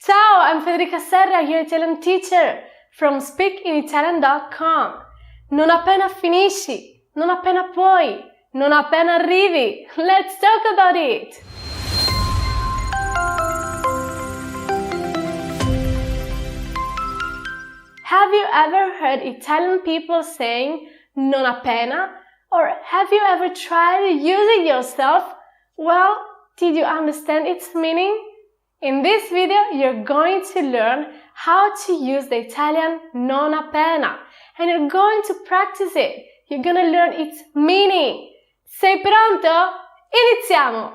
Ciao, I'm Federica Serra, your Italian teacher from speakinitalian.com. Non appena finisci, non appena puoi, non appena arrivi. Let's talk about it! Have you ever heard Italian people saying non appena? Or have you ever tried to use it yourself? Well, did you understand its meaning? In this video, you're going to learn how to use the Italian non appena, and you're going to practice it. You're going to learn its meaning. Sei pronto? Iniziamo!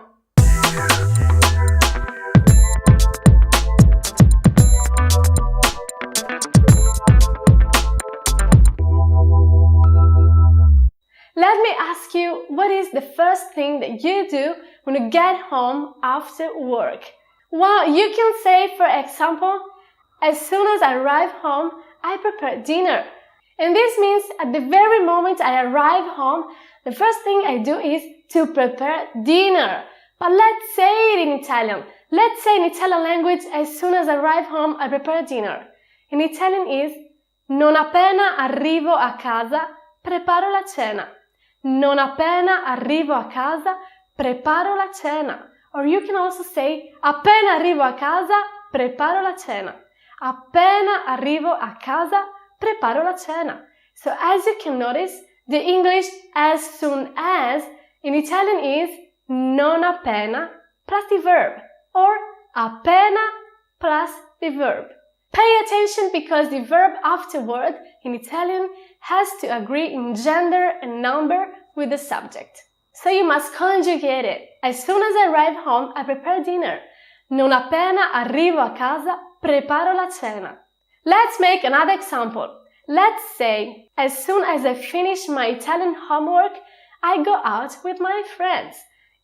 Let me ask you, what is the first thing that you do when you get home after work? Well, you can say, for example, as soon as I arrive home, I prepare dinner. And this means at the very moment I arrive home, the first thing I do is to prepare dinner. But let's say it in Italian. Let's say in Italian language, as soon as I arrive home, I prepare dinner. In Italian is non appena arrivo a casa, preparo la cena. Non appena arrivo a casa, preparo la cena. Or you can also say, appena arrivo a casa, preparo la cena. Appena arrivo a casa, preparo la cena. So as you can notice, the English as soon as in Italian is non appena plus the verb, or appena plus the verb. Pay attention because the verb afterward in Italian has to agree in gender and number with the subject. So you must conjugate it. As soon as I arrive home, I prepare dinner. Non appena arrivo a casa, preparo la cena. Let's make another example. Let's say, as soon as I finish my Italian homework, I go out with my friends.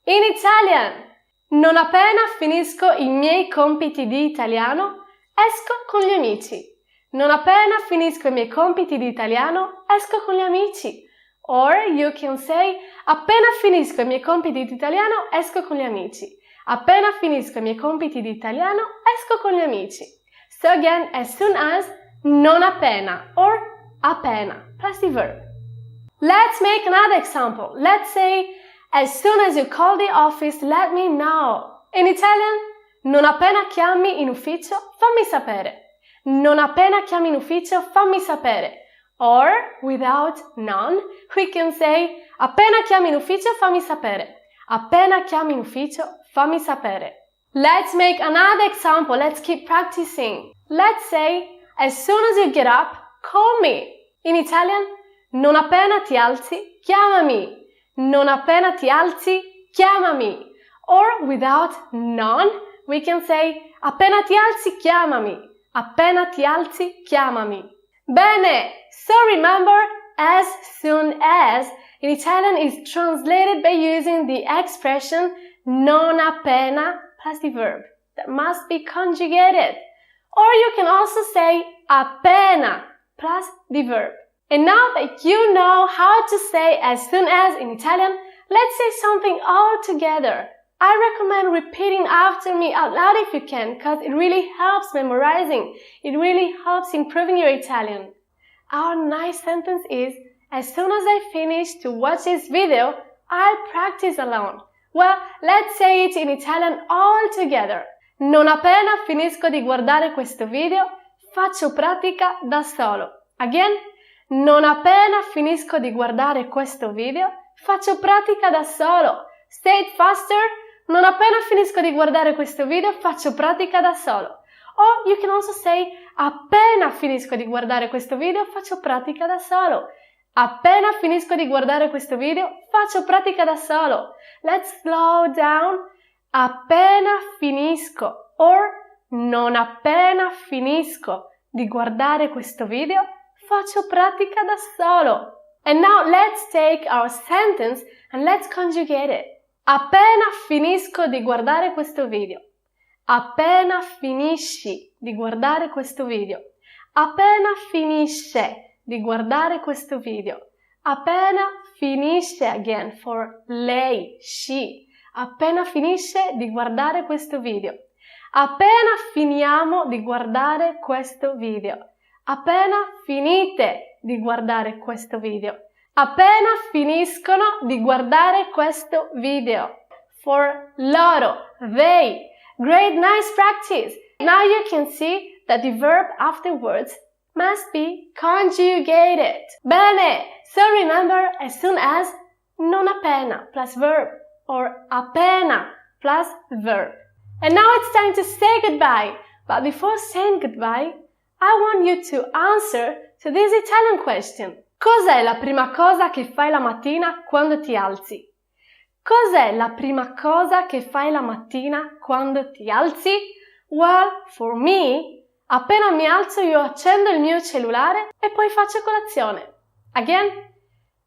In Italian, non appena finisco I miei compiti di italiano, esco con gli amici. Non appena finisco I miei compiti di italiano, esco con gli amici. Or you can say, appena finisco I miei compiti di italiano, esco con gli amici. Appena finisco I miei compiti di italiano, esco con gli amici. So again, as soon as, non appena, or appena, plus the verb. Let's make another example. Let's say, as soon as you call the office, let me know. In Italian, non appena chiami in ufficio, fammi sapere. Non appena chiami in ufficio, fammi sapere. Or, without non, we can say, appena chiami in ufficio, fammi sapere. Appena chiami in ufficio, fammi sapere. Let's make another example. Let's keep practicing. Let's say, as soon as you get up, call me. In Italian, non appena ti alzi, chiamami. Non appena ti alzi, chiamami. Or, without non, we can say, appena ti alzi, chiamami. Appena ti alzi, chiamami. Bene! So remember, as soon as in Italian is translated by using the expression non appena plus the verb that must be conjugated. Or you can also say appena plus the verb. And now that you know how to say as soon as in Italian, let's say something all together. I recommend repeating after me out loud if you can, because it really helps memorizing. It really helps improving your Italian. Our nice sentence is, as soon as I finish to watch this video, I'll practice alone. Well, let's say it in Italian all together. Non appena finisco di guardare questo video, faccio pratica da solo. Again, non appena finisco di guardare questo video, faccio pratica da solo. Say it faster. Non appena finisco di guardare questo video, faccio pratica da solo. Or you can also say, appena finisco di guardare questo video, faccio pratica da solo. Appena finisco di guardare questo video, faccio pratica da solo. Let's slow down. Appena finisco, or non appena finisco di guardare questo video, faccio pratica da solo. And now let's take our sentence and let's conjugate it. Appena finisco di guardare questo video. Appena finisci di guardare questo video. Appena finisce di guardare questo video. Appena finisce, again, for lei, she. Appena finisce di guardare questo video. Appena finiamo di guardare questo video. Appena finite di guardare questo video. Appena finiscono di guardare questo video. For loro, they. Great, nice practice. Now you can see that the verb afterwards must be conjugated. Bene, so remember as soon as non appena plus verb or appena plus verb. And now it's time to say goodbye. But before saying goodbye, I want you to answer to this Italian question. Cos'è la prima cosa che fai la mattina quando ti alzi? Cos'è la prima cosa che fai la mattina quando ti alzi? Well, for me, appena mi alzo io accendo il mio cellulare e poi faccio colazione. Again,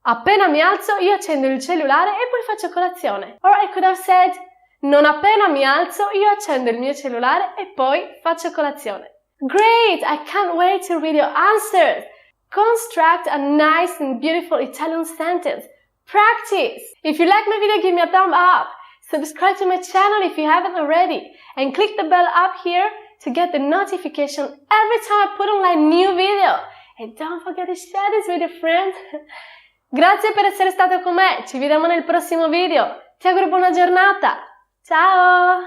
appena mi alzo io accendo il cellulare e poi faccio colazione. Or I could have said, non appena mi alzo io accendo il mio cellulare e poi faccio colazione. Great! I can't wait to read your answers. Construct a nice and beautiful Italian sentence. Practice! If you like my video, give me a thumb up. Subscribe to my channel if you haven't already. And click the bell up here to get the notification every time I put online a new video. And don't forget to share this with your friends. Grazie per essere stato con me. Ci vediamo nel prossimo video. Ti auguro buona giornata. Ciao!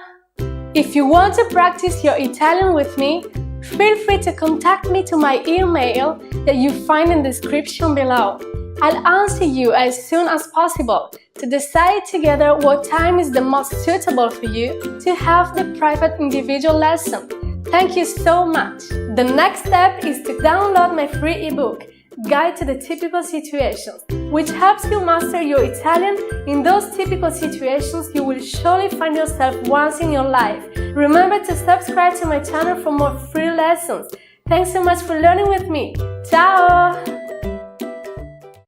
If you want to practice your Italian with me, feel free to contact me to my email that you find in the description below. I'll answer you as soon as possible to decide together what time is the most suitable for you to have the private individual lesson. Thank you so much! The next step is to download my free ebook, Guide to the Typical Situations, which helps you master your Italian in those typical situations you will surely find yourself once in your life. Remember to subscribe to my channel for more free lessons. Thanks so much for learning with me. Ciao!